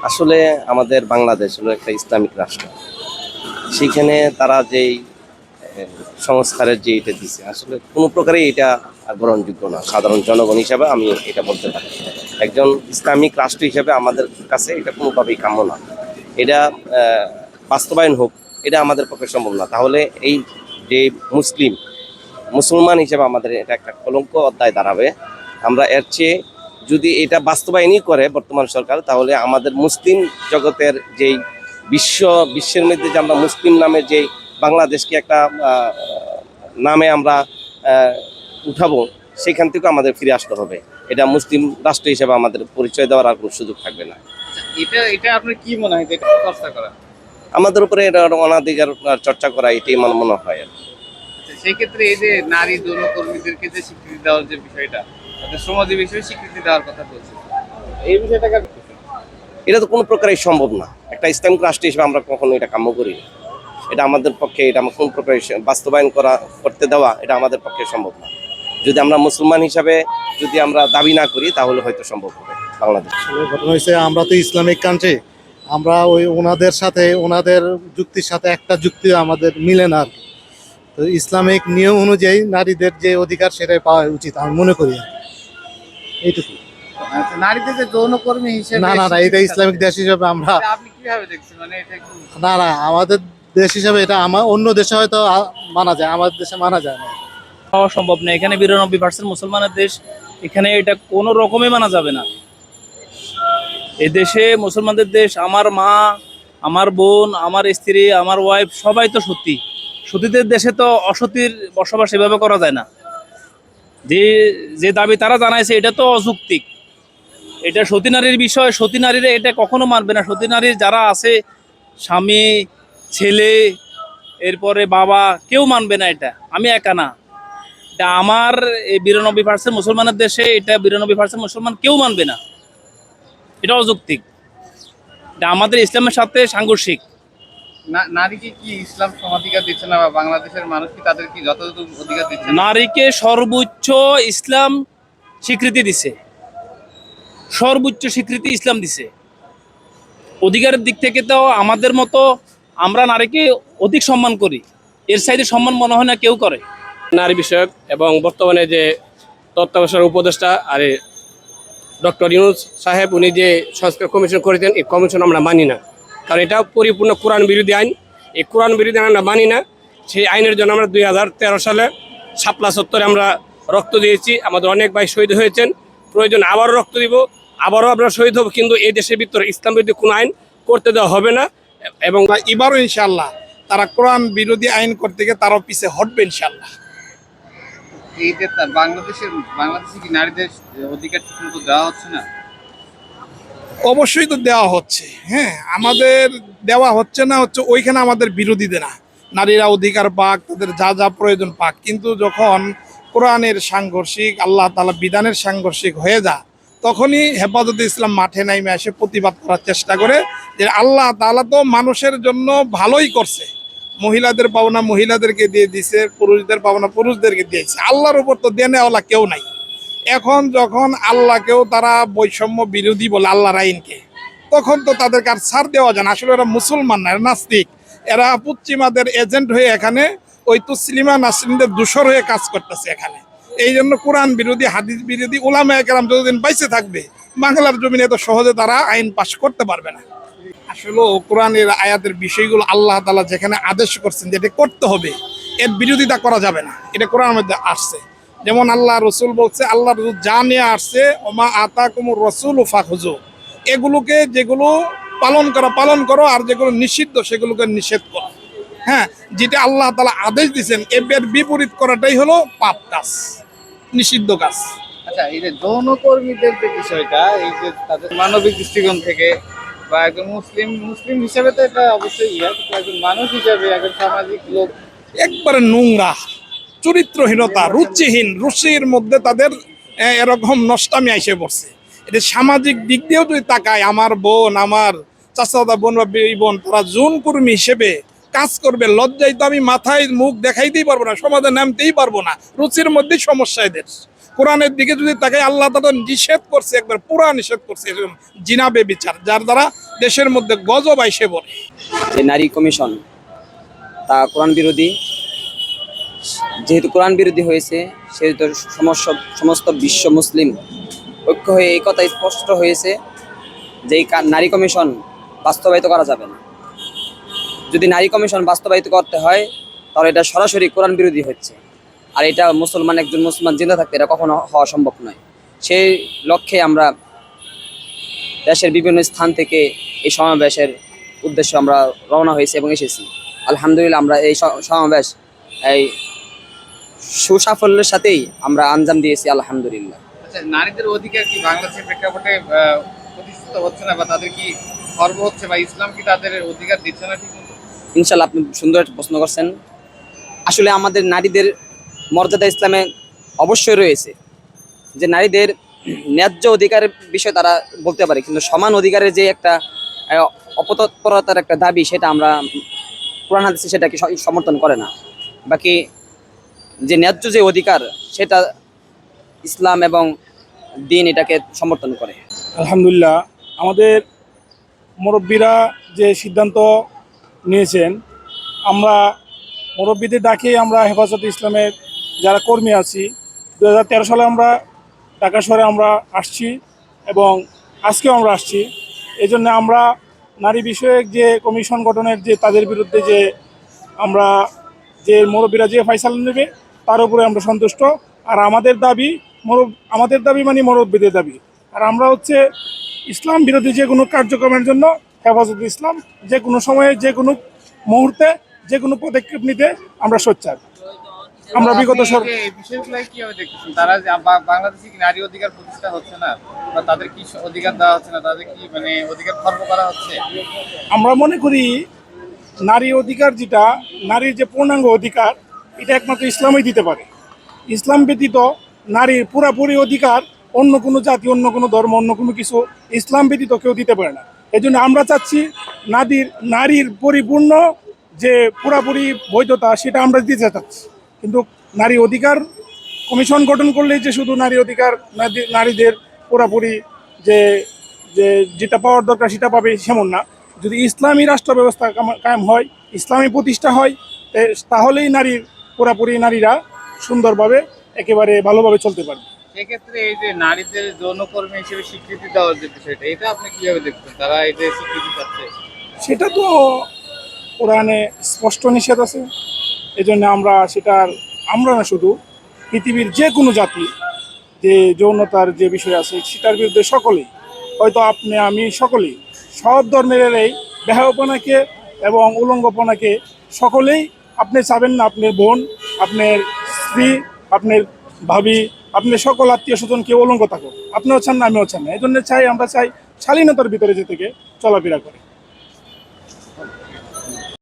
আসলে আমাদের বাংলাদেশ হলো একটা ইসলামিক রাষ্ট্র। সেখানে তারা যেই সংস্কারের যে এটা দিছে, আসলে কোনো প্রকারেই এটা গ্রহণযোগ্য না। সাধারণ জনগণ হিসাবে আমি এটা বলতে পারি, একজন ইসলামিক রাষ্ট্র হিসেবে আমাদের কাছে এটা কোনোভাবেই কাম্য না। এটা বাস্তবায়ন হোক, এটা আমাদের পক্ষে সম্ভব না। তাহলে এই যে মুসলমান হিসেবে আমাদের এটা একটা কলঙ্ক অধ্যায় দাঁড়াবে। আমরা এর চেয়ে যদি এটা বাস্তবায়নই করে বর্তমান সরকার, তাহলে আমাদের মুসলিম জগতের যেই বিশ্বের মধ্যে যে আমরা মুসলিম নামে যেই বাংলাদেশকে একটা নামে আমরা উঠাবো, সেখান থেকে আমাদের ফিরে আসতে হবে। এটা মুসলিম রাষ্ট্র হিসেবে আমাদের পরিচয় দেওয়ার আর কোনো সুযোগ থাকবে না। এটা এটা আপনার কি মনে হয় যে এটা চর্চা করা? আমাদের উপরে এটা অনাধিকার চর্চা করা, এটাই আমার মনে হয়। সেই ক্ষেত্রে এই যে নারী যৌনকর্মীদেরকে যে স্বীকৃতি দেওয়ার যে বিষয়টা, তাদের সমাজে বিষয়ে স্বীকৃতি দেওয়ার কথা বলছে, এই বিষয়টাকে এটা তো কোনো প্রকারই সম্ভব না। একটা ইসলামিক রাষ্ট্র হিসেবে আমরা কখনো এটা কাম্য করি না। এটা আমাদের পক্ষে, এটা কোন প্রকার বাস্তবায়ন করতে দেওয়া, এটা আমাদের পক্ষে সম্ভব না। যদি আমরা মুসলমান হিসাবে যদি আমরা দাবি না করি, তাহলে হয়তো সম্ভব হবে বাংলাদেশ। ঘটনা হয়েছে, আমরা তো ইসলামিক কান্ট্রি, আমরা ওই ওনাদের সাথে ওনাদের যুক্তির সাথে একটা যুক্তি আমাদের মিলে না আর কি। তো ইসলামিক নিয়ম অনুযায়ী নারীদের যে অধিকার সেটাই পাওয়া উচিত আমি মনে করি আর কি। এইটুকু। নারীদের যে যৌনকর্মী হিসেবে না না না, এটা ইসলামিক দেশ হিসাবে আমরা আপনি কিভাবে দেখছেন? মানে এটা একটু না না, আমাদের দেশ হিসাবে এটা আমার অন্য দেশে হয়তো মানা যায়, আমাদের দেশে মানা যায় না। পাওয়া সম্ভব না। এখানে 92% মুসলমানের দেশ, এখানে এটা কোনো রকমই মানা যাবে না। এই দেশে মুসলমানদের দেশ। আমার মা, আমার বোন, আমার স্ত্রী, আমার ওয়াইফ সবাই তো সত্যি। সতীদের দেশে তো অসতীর বসবাস এভাবে করা যায় না। যে যে দাবি তারা জানাইছে এটা তো অযৌক্তিক। এটা সতী নারীর বিষয়, সতী নারীরা এটা কখনো মানবে না। সতী নারীর যারা আছে, স্বামী, ছেলে, এরপরে বাবা, কেউ মানবে না। এটা আমি একা না, এটা আমার এই 92% মুসলমানের দেশে এটা 92% মুসলমান কেউ মানবে না। এটা অযৌক্তিক, এটা আমাদের ইসলামের সাথে সাংঘর্ষিক। নারীকে কি ইসলাম সমাধিকার দিচ্ছে না, বা বাংলাদেশের মানুষ কি তাদের কি যথাযথ অধিকার দিচ্ছে না? নারীকে সর্বোচ্চ ইসলাম স্বীকৃতি দিছে, সর্বোচ্চ স্বীকৃতি ইসলাম দিছে। অধিকারের দিক থেকে তো আমাদের মতো আমরা নারীকে অধিক সম্মান করি, এর সাইডে সম্মান মনে হয় না কেউ করে। নারী বিষয়ক এবং বর্তমানে যে তত্ত্বাবধায়ক উপদেষ্টা আরে ডক্টর ইউনূস সাহেব, উনি যে সংস্কার কমিশন করেছেন, এই কমিশন আমরা মানি না। কারণ এটা পরিপূর্ণ কোরআন বিরোধী আইন। এই কোরআন বিরোধী আইন আমরা মানি না। সেই আইনের জন্য আমরা 2013 সালে শাপলা চত্বরে আমরা রক্ত দিয়েছি। আমাদের অনেক ভাই শহীদ হয়েছেন। প্রয়োজন আবারও রক্ত দিব, আবারও আমরা শহীদ হব, কিন্তু এই দেশের ভিতরে ইসলাম বিরোধী কোনো আইন করতে দেওয়া হবে না। এবং এবারও ইনশাল্লাহ তারা কোরআন বিরোধী আইন করতে গিয়ে তারাও পিছে হটবে ইনশাল্লাহ। এই যে বাংলাদেশে কি নারীদের অধিকার ঠিকমতো দেওয়া হচ্ছে না? অবশ্যই তো দেওয়া হচ্ছে। হ্যাঁ, আমাদের দেওয়া হচ্ছে না হচ্ছে ওইখানে আমাদের বিরোধীদের না, নারীরা অধিকার পাক, তাদের যা যা প্রয়োজন পাক। কিন্তু যখন কোরআনের সাংঘর্ষিক, আল্লাহ তাআলা বিধানের সাংঘর্ষিক হয়ে যায়, তখনই হেফাজতে ইসলাম মাঠে নাইমে এসে প্রতিবাদ করার চেষ্টা করে যে আল্লাহ তাআলা তো মানুষের জন্য ভালোই করছে, মহিলাদের পাওনা মহিলাদেরকে দিয়ে দিছে, পুরুষদের পাওনা পুরুষদেরকে দিয়েছে, আল্লাহর উপর তো দেনেওয়ালা কেউ নাই। এখন যখন আল্লাহকেও তারা বৈষম্য বিরোধী বলে আল্লাহর আইনকে, তখন তো তাদেরকে আর ছাড় দেওয়া যায় না। আসলে এরা মুসলমান না, এরা নাস্তিক, এরা পশ্চিমাদের এজেন্ট হয়ে এখানে ওই তুসলিমা নাসরিনদের দূষর হয়ে কাজ করতেছে এখানে। এই জন্য কোরআন বিরোধী, হাদিস বিরোধী উলামায়ে কেরাম যতদিন বাইসে থাকবে, বাংলার জমিনে এত সহজে তারা আইন পাশ করতে পারবে না। আসলে কোরআনের আয়াতের বিষয়গুলো আল্লাহ তাআলা যেখানে আদেশ করছেন যে এটা করতে হবে, এর বিরোধিতা করা যাবে না। এটা কোরআনের মধ্যে আসছে। যেমন আল্লাহ রসুল বলছে, আল্লাহ রসুল যা নিয়ে আসছে, ওমা আতাকুমুর রাসূলু ফাখুযু, এগুলোকে যেগুলো পালন করো, আর যেগুলো নিষিদ্ধ সেগুলোকে নিষেধ করো। হ্যাঁ, যেটা আল্লাহ তাআলা আদেশ দিয়েছেন এর বিপরীত করাটাই হলো পাপ কাজ, নিষিদ্ধ কাজ। আচ্ছা, এই যে যৌনকর্মীদের যে বিষয়টা, এই যে তাদের মানবিক দৃষ্টিকোণ থেকে বা একজন মুসলিম হিসেবে তো এটা অবশ্যই কিন্তু একজন মানুষ হিসেবে, একজন সামাজিক লোক, একবারে নোংরা, চরিত্রহীনতা, রুচিহীন, রুচির মধ্যে তাদের এরকম নষ্টামি আইসে পড়ছে। এটা সামাজিক দিক দিয়েও যদি তাকায়, আমার বোন, আমার চাচাদা বোন বা বোন, তারা যৌনকর্মী হিসেবে কাজ করবে, লজ্জায় তো আমি মাথায় মুখ দেখাইতেই পারবো না, সমাজে নামতেই পারবো না। রুচির মধ্যেই সমস্যা এদের। কোরআনের দিকে যদি তাকে আল্লাহ তাআলা নিষেধ করছে, একবার পুরা নিষেধ করছে জিনা বেবিচার, যার দ্বারা দেশের মধ্যে গজব আইসে পড়ে। যে নারী কমিশন তা কোরআন বিরোধী। যেহেতু কোরআন বিরোধী হয়েছে সেহেতু সমস্ত বিশ্ব মুসলিম ঐক্য হয়ে এই কথা স্পষ্ট হয়েছে যে এই নারী কমিশন বাস্তবায়িত করা যাবে না। যদি নারী কমিশন বাস্তবায়িত করতে হয় তাহলে এটা সরাসরি কোরআন বিরোধী হচ্ছে, আর এটা একজন মুসলমান জিন্দা থাকতে এটা কখনো হওয়া সম্ভব নয়। সেই লক্ষ্যে আমরা দেশের বিভিন্ন স্থান থেকে এই সমাবেশের উদ্দেশ্যে আমরা রওনা হয়েছি এবং এসেছি। আলহামদুলিল্লাহ আমরা এই সমাবেশ এই সুসাফল্যের সাথেই আমরা আঞ্জাম দিয়েছি আলহামদুলিল্লাহ। আচ্ছা, নারীদের অধিকার কি বাংলাদেশের প্রেক্ষাপটে প্রতিষ্ঠিত হচ্ছে না, বা তাদের কি খর্ব হচ্ছে, বা ইসলাম কি তাদের অধিকার দিচ্ছে না ঠিক মতো? ইনশাল্লাহ, আপনি সুন্দর একটা প্রশ্ন করছেন। আসলে আমাদের নারীদের মর্যাদা ইসলামে অবশ্যই রয়েছে, যে নারীদের ন্যায্য অধিকারের বিষয়ে তারা বলতে পারে, কিন্তু সমান অধিকারের যে একটা অপতৎপরতার একটা দাবি, সেটা আমরা কোরআন হাদিসে সেটাকে সমর্থন করে না। বাকি যে ন্যায্য যে অধিকার, সেটা ইসলাম এবং দিন এটাকে সমর্থন করে। আলহামদুলিল্লাহ, আমাদের মুরব্বীরা যে সিদ্ধান্ত নিয়েছেন, আমরা মুরব্বীদের ডাকে আমরা হেফাজতে ইসলামের যারা কর্মী আছি 2013 সালে আমরা ঢাকা শহরে আমরা আসছি এবং আজকেও আমরা আসছি। এই জন্য আমরা নারী বিষয়ক যে কমিশন গঠনের যে তাদের বিরুদ্ধে যে আমরা যে মুরব্বীরা যে ফয়সালা নেবে তার উপরে আমরা সন্তুষ্ট। আর আমাদের দাবি মানে মুরব্বীদের দাবি। আর আমরা হচ্ছে ইসলাম বিরোধী যে কোনো কার্যক্রমের জন্য হেফাজতে ইসলাম যে কোনো সময়ে যে কোনো মুহূর্তে যে কোনো পদক্ষেপ নিতে আমরা সোচ্চার। আমরা বিগত এই বিষয়গুলো কিভাবে দেখতেছেন? তারা যে বাংলাদেশে কি নারী অধিকার প্রতিষ্ঠা হচ্ছে না, বা তাদের কি অধিকার দেওয়া হচ্ছে না, তাদের কি অধিকার খর্ব করা হচ্ছে? আমরা মনে করি নারী অধিকার যেটা, নারীর যে পূর্ণাঙ্গ অধিকার, এটা একমাত্র ইসলামই দিতে পারে। ইসলাম ব্যতীত নারীর পুরাপুরি অধিকার অন্য কোনো জাতি, অন্য কোনো ধর্ম, অন্য কোনো কিছু ইসলাম ব্যতীত কেউ দিতে পারে না। এই জন্য আমরা চাচ্ছি নারীর পরিপূর্ণ যে পুরাপুরি বৈধতা সেটা আমরা দিতে চাচ্ছি। কিন্তু নারী অধিকার কমিশন গঠন করলেই যে শুধু নারী অধিকার, নারীদের পুরাপুরি যেটা পাওয়ার দরকার সেটা পাবে সেমন না। যদি ইসলামী রাষ্ট্র ব্যবস্থা কায়েম হয়, ইসলামী প্রতিষ্ঠা হয়, তাহলেই নারীরা সুন্দরভাবে একেবারে ভালোভাবে চলতে পারবে। সেক্ষেত্রে এই যে নারীদের যৌনকর্মী হিসেবে স্বীকৃতি দেওয়ার যে বিষয়টা, এটা আপনি কিভাবে দেখছেন? তারা এই যে স্বীকৃতি পাচ্ছে, সেটা তো কোরআনে স্পষ্ট নিষেধ আছে। এই জন্য আমরা না শুধু পৃথিবীর যে কোনো জাতি যে যৌনতার যে বিষয় আছে সেটার বিরুদ্ধে সকলেই, হয়তো আপনি আমি সকলেই, সব ধর্মের এই বেহায়াপনাকে এবং উলঙ্গপনাকে সকলেই আপনি চাবেন না আপনার বোন, আপনার স্ত্রী, আপনার ভাবি, আপনার সকল আত্মীয় স্বজন কেউ উলঙ্গ থাকুক। আপনিও চান না, আমিও চান না। এই জন্য আমরা চাই শালীনতার ভিতরে যে থেকে চলাফেরা করে।